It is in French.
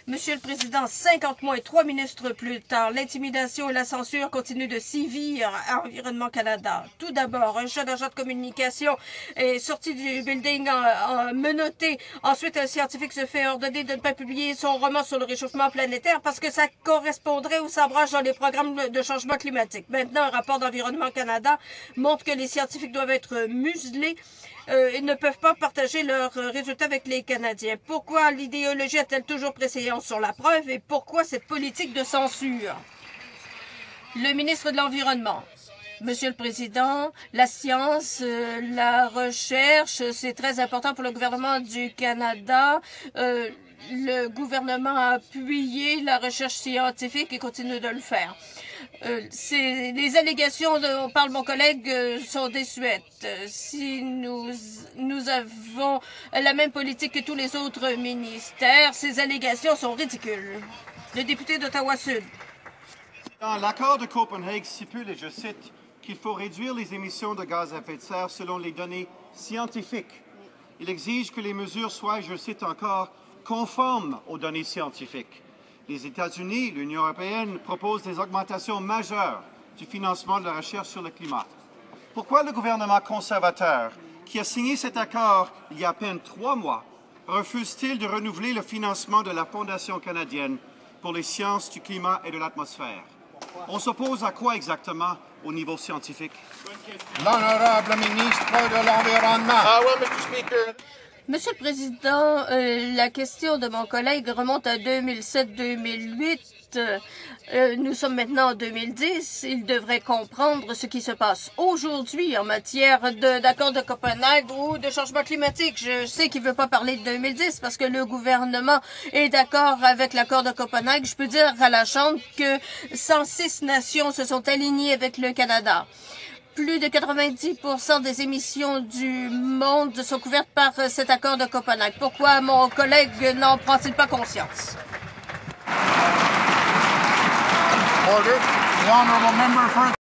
Monsieur le Président, 50 mois et 3 ministres plus tard, l'intimidation et la censure continuent de sévir à Environnement Canada. Tout d'abord, un jeune agent de communication est sorti du building menotté. Ensuite, un scientifique se fait ordonner de ne pas publier son roman sur le réchauffement planétaire parce que ça correspondrait au sabrage dans les programmes de changement climatique. Maintenant, un rapport d'Environnement Canada montre que les scientifiques doivent être muselés. Ils ne peuvent pas partager leurs résultats avec les Canadiens. Pourquoi l'idéologie a-t-elle toujours préséance sur la preuve et pourquoi cette politique de censure? Le ministre de l'Environnement. Monsieur le Président, la science, la recherche, c'est très important pour le gouvernement du Canada. Le gouvernement a appuyé la recherche scientifique et continue de le faire. Les allégations dont parle mon collègue sont désuètes. Si nous avons la même politique que tous les autres ministères, ces allégations sont ridicules. Le député d'Ottawa-Sud. L'accord de Copenhague stipule, et je cite, qu'il faut réduire les émissions de gaz à effet de serre selon les données scientifiques. Il exige que les mesures soient, je cite encore, conformes aux données scientifiques. Les États-Unis, l'Union européenne, proposent des augmentations majeures du financement de la recherche sur le climat. Pourquoi le gouvernement conservateur, qui a signé cet accord il y a à peine 3 mois, refuse-t-il de renouveler le financement de la Fondation canadienne pour les sciences du climat et de l'atmosphère? On s'oppose à quoi exactement au niveau scientifique? L'honorable ministre de l'Environnement. Monsieur le Président, la question de mon collègue remonte à 2007-2008. Nous sommes maintenant en 2010. Il devrait comprendre ce qui se passe aujourd'hui en matière d'accord de Copenhague ou de changement climatique. Je sais qu'il ne veut pas parler de 2010 parce que le gouvernement est d'accord avec l'accord de Copenhague. Je peux dire à la Chambre que 106 nations se sont alignées avec le Canada. Plus de 90% des émissions du monde sont couvertes par cet accord de Copenhague. Pourquoi mon collègue n'en prend-il pas conscience? Order. The honorable member for